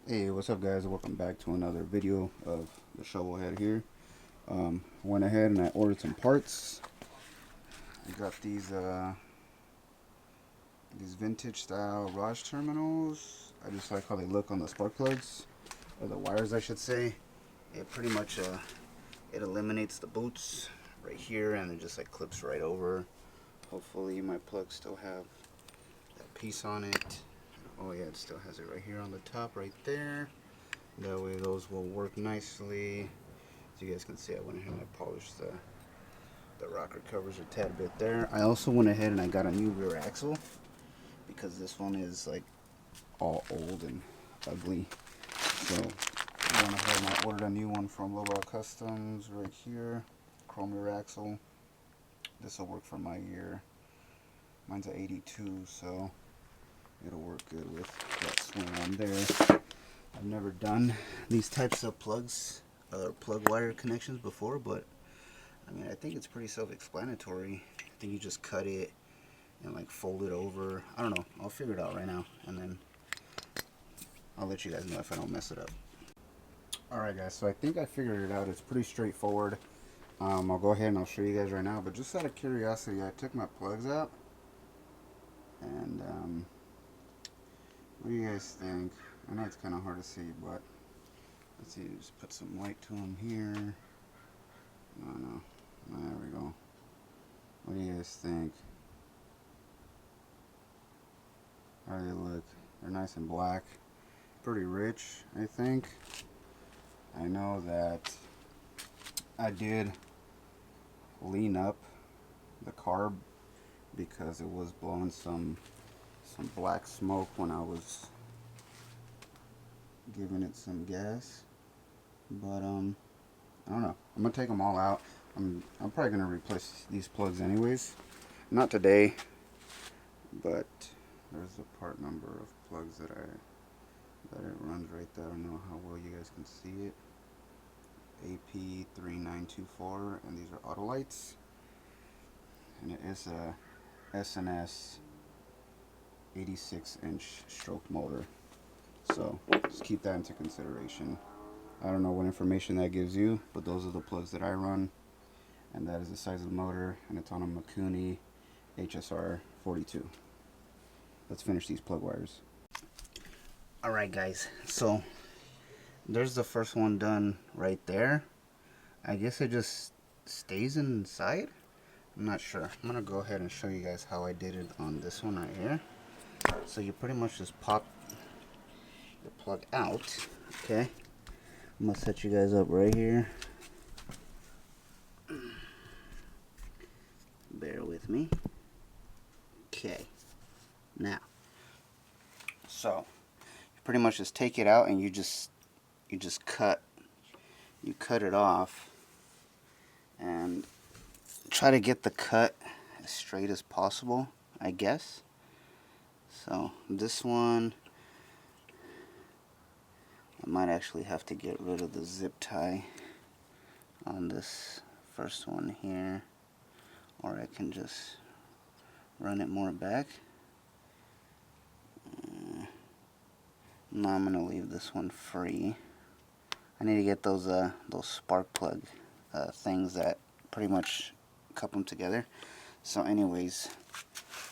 Hey, what's up guys? Welcome back to another video of the Shovelhead here. Went ahead and I ordered some parts. I got these vintage style Raj terminals. I just like how they look on the spark plugs, or the wires I should say. It pretty much it eliminates the boots right here, and it just like clips right over. Hopefully my plugs still have that piece on it. Oh yeah, it still has it right here on the top right there. That way those will work nicely. As you guys can see, I went ahead and I polished the rocker covers a tad bit there. I also went ahead and I got a new rear axle because this one is like all old and ugly. So I went ahead and I ordered a new one from Lowball Customs right here. Chrome rear axle. This will work for my year. Mine's a 82, so it'll work good with that swing on there. I've never done these types of plugs or plug wire connections before, but I mean, I think it's pretty self-explanatory. I think you just cut it and like fold it over. I don't know. I'll figure it out right now, and then I'll let you guys know if I don't mess it up. Alright guys, so I think I figured it out. It's pretty straightforward. I'll go ahead and I'll show you guys right now, but just out of curiosity, I took my plugs out, and what do you guys think? I know it's kind of hard to see, but let's see, just put some light to them here. No, there we go. What do you guys think? How do they look? They're nice and black. Pretty rich, I think. I know that I did lean up the carb because it was blowing some black smoke when I was giving it some gas. But I don't know. I'm gonna take them all out. I'm probably gonna replace these plugs anyways. Not today, but there's a part number of plugs that it runs right there. I don't know how well you guys can see it. AP.3 and these are Autolites, and it is a SNS 86-inch stroke motor. So just keep that into consideration. I don't know what information that gives you, but those are the plugs that I run, and that is the size of the motor, and it's on a Mikuni HSR 42. Let's finish these plug wires. Alright guys, so there's the first one done right there. I guess it just stays inside. I'm not sure. I'm gonna go ahead and show you guys how I did it on this one right here. So you pretty much just pop the plug out. Okay, I'm gonna set you guys up right here. Bear with me. Okay, now, so you pretty much just take it out and you just cut it off, and try to get the cut as straight as possible, I guess. So this one, I might actually have to get rid of the zip tie on this first one here, or I can just run it more back. No, I'm gonna leave this one free. I need to get those spark plug things that pretty much cup them together. So anyways,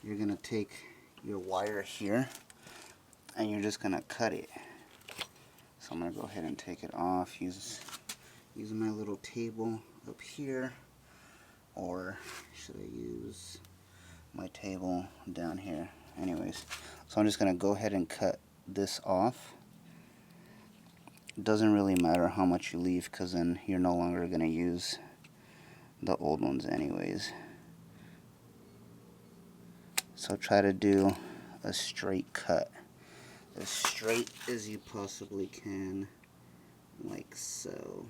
you're gonna take your wire here and you're just gonna cut it. So I'm gonna go ahead and take it off using my little table up here, or should I use my table down here? Anyways, so I'm just gonna go ahead and cut this off. It doesn't really matter how much you leave, because then you're no longer gonna use the old ones anyways. So try to do a straight cut, as straight as you possibly can, like so.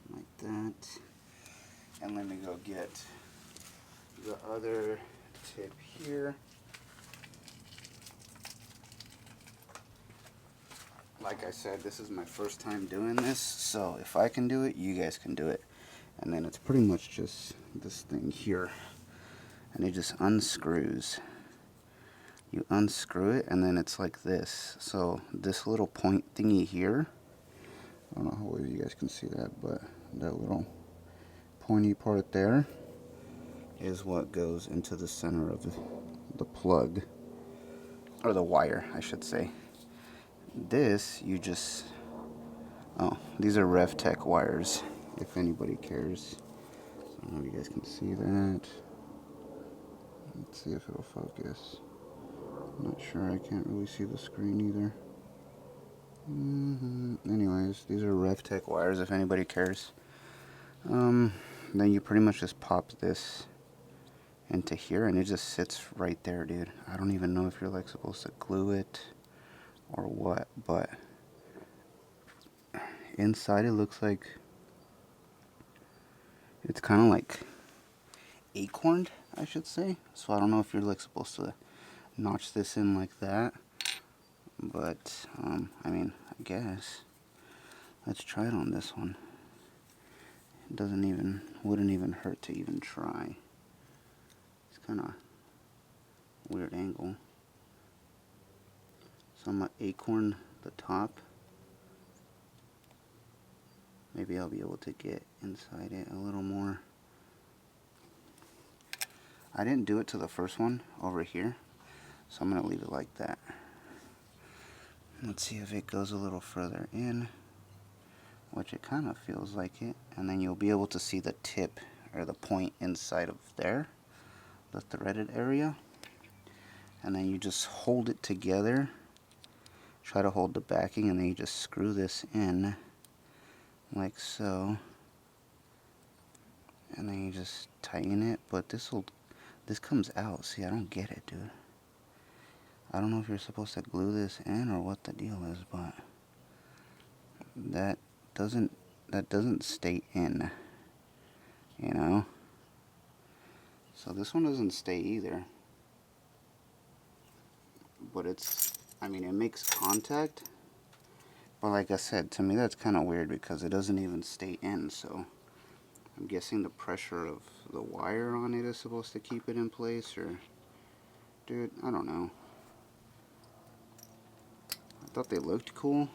Like that. And let me go get the other tip here. Like I said, this is my first time doing this, so if I can do it, you guys can do it. And then it's pretty much just this thing here, and it just unscrews you unscrew it, and then it's like this. So this little point thingy here, I don't know how well you guys can see that, but that little pointy part there is what goes into the center of the plug, or the wire, I should say. This, you just, oh, these are RevTech wires, if anybody cares. I don't know if you guys can see that. Let's see if it'll focus. I'm not sure, I can't really see the screen either. Anyways, these are RevTech wires, if anybody cares. Then you pretty much just pop this into here, and it just sits right there, dude. I don't even know if you're like supposed to glue it or what, but inside it looks like it's kind of like acorned, I should say. So I don't know if you're like supposed to notch this in like that, but I mean, I guess let's try it on this one. It wouldn't even hurt to even try. It's kind of weird angle. So I'm gonna acorn the top. Maybe I'll be able to get inside it a little more. I didn't do it to the first one over here, so I'm gonna leave it like that. Let's see if it goes a little further in, which it kind of feels like it, and then you'll be able to see the tip or the point inside of there, the threaded area, and then you just hold it together. Try to hold the backing, and then you just screw this in like so, and then you just tighten it. But this comes out. See, I don't get it, dude. I don't know if you're supposed to glue this in or what the deal is, but that doesn't stay in, you know. So this one doesn't stay either, but I mean, it makes contact. But like I said, to me that's kind of weird because it doesn't even stay in, so I'm guessing the pressure of the wire on it is supposed to keep it in place, or, dude, I don't know. I thought they looked cool,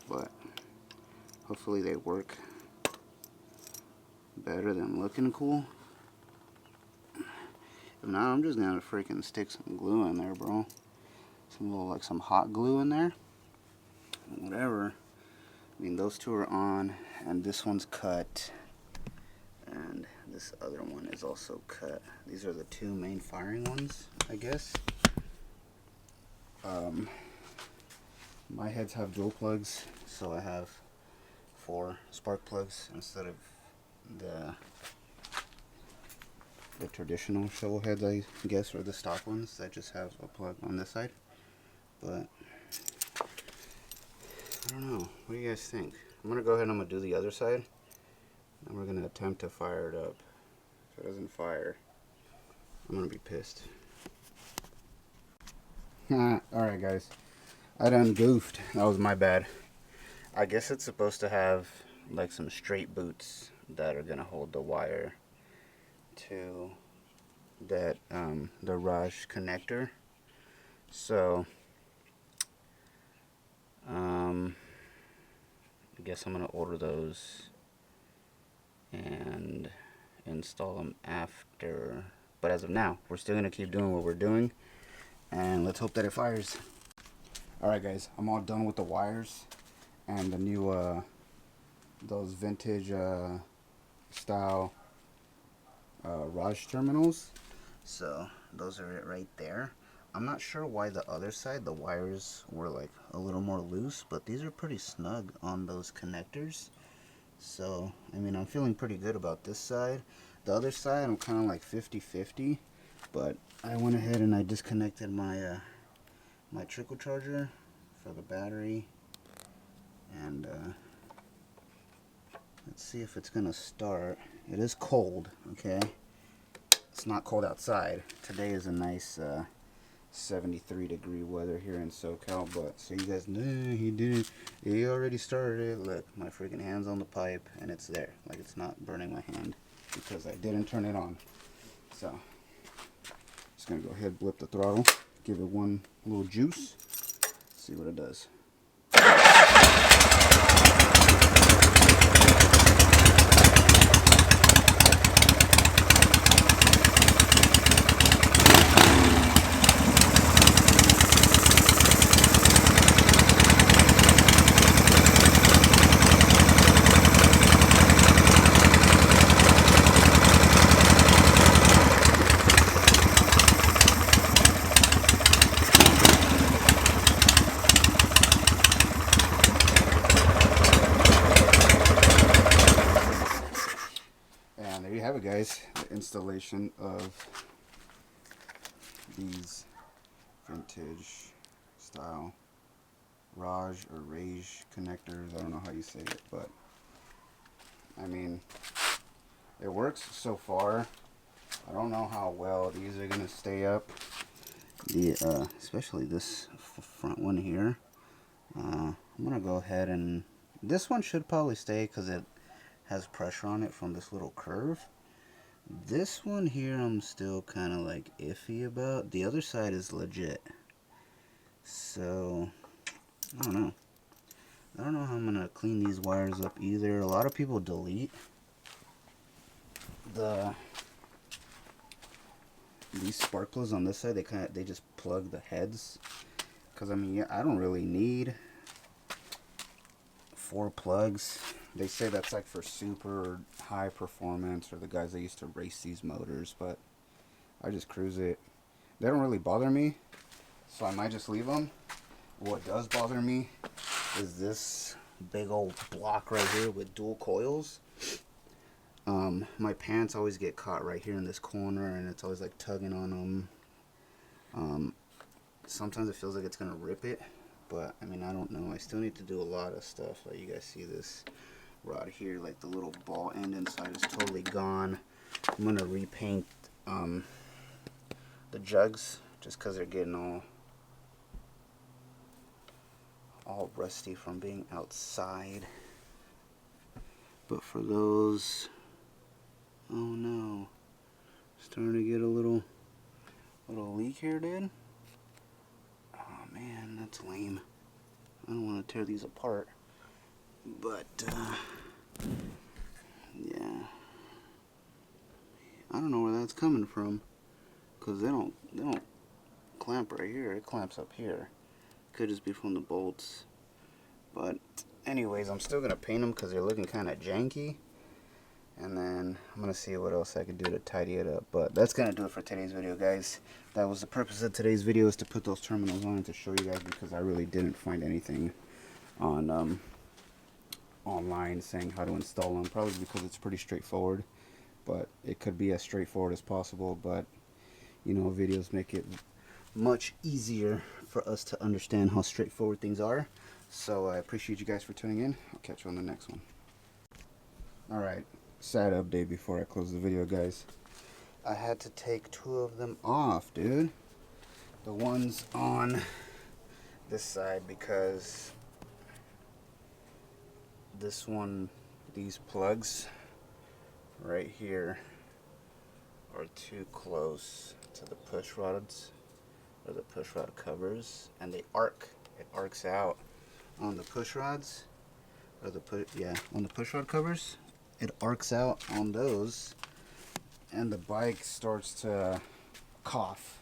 but hopefully they work better than looking cool. If not, I'm just gonna freaking stick some glue in there, bro. Some hot glue in there. Whatever. I mean, those two are on, and this one's cut, and this other one is also cut. These are the two main firing ones, I guess. My heads have dual plugs, so I have 4 spark plugs instead of the traditional Shovelheads, I guess, or the stock ones that just have a plug on this side. But I don't know. What do you guys think? I'm gonna go ahead and I'm gonna do the other side, and we're gonna attempt to fire it up. If it doesn't fire, I'm gonna be pissed. Alright guys, I done goofed. That was my bad. I guess it's supposed to have like some straight boots that are gonna hold the wire to that the Raj connector. So I guess I'm gonna order those and install them after. But as of now, we're still gonna keep doing what we're doing, and let's hope that it fires. Alright guys, I'm all done with the wires and the new those vintage style Raj terminals. So those are it right there. I'm not sure why the other side, the wires were like a little more loose, but these are pretty snug on those connectors. So, I mean, I'm feeling pretty good about this side. The other side, I'm kind of like 50-50, but I went ahead and I disconnected my my trickle charger for the battery, and let's see if it's gonna start. It is cold, okay? It's not cold outside. Today is a nice 73-degree weather here in SoCal, but so you guys know he didn't. He already started it. Look, my freaking hand's on the pipe, and it's there. Like, it's not burning my hand because I didn't turn it on. So Just gonna go ahead, blip the throttle, give it one little juice, see what it does. And there you have it, guys, the installation of these vintage style Raj or Rage connectors. I don't know how you say it, but I mean, it works so far. I don't know how well these are gonna stay up. The especially this front one here. I'm gonna go ahead and this one should probably stay because it has pressure on it from this little curve. This one here I'm still kind of like iffy about. The other side is legit. So I don't know. I don't know how I'm gonna clean these wires up either. A lot of people delete these spark plugs on this side. They just plug the heads. Cause I mean, yeah, I don't really need 4 plugs. They say that's like for super high performance or the guys that used to race these motors, but I just cruise it. They don't really bother me, so I might just leave them. What does bother me is this big old block right here with dual coils. My pants always get caught right here in this corner, and it's always like tugging on them. Sometimes it feels like it's gonna rip it, but I mean, I don't know. I still need to do a lot of stuff. Like you guys see this rod here, like the little ball end inside is totally gone. I'm gonna repaint the jugs just because they're getting all rusty from being outside. But for those, oh no, starting to get a little leak here, dude. Oh man, that's lame. I don't want to tear these apart, but yeah, I don't know where that's coming from, because they don't clamp right here. It clamps up here. Could just be from the bolts. But anyways, I'm still gonna paint them because they're looking kind of janky, and then I'm gonna see what else I can do to tidy it up. But that's gonna do it for today's video, guys. That was the purpose of today's video, is to put those terminals on and to show you guys, because I really didn't find anything on online saying how to install them. Probably because it's pretty straightforward, but it could be as straightforward as possible. But you know, videos make it much easier for us to understand how straightforward things are. So I appreciate you guys for tuning in. I'll catch you on the next one. Alright, sad update before I close the video, guys. I had to take 2 of them off, dude. The ones on this side, because this one, these plugs right here are too close to the push rods, or the push rod covers, and they arc. It arcs out on the push rods, or on the push rod covers. It arcs out on those, and the bike starts to cough.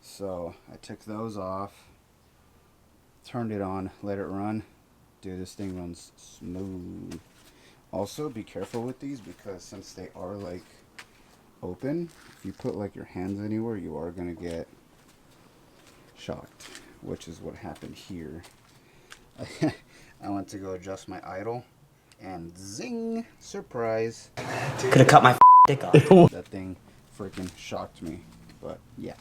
So I took those off, turned it on, let it run. Dude, this thing runs smooth. Also, be careful with these, because since they are like open, if you put like your hands anywhere, you are gonna get shocked, which is what happened here. I went to go adjust my idle, and zing, surprise, could have cut my dick off. That thing freaking shocked me. But yeah.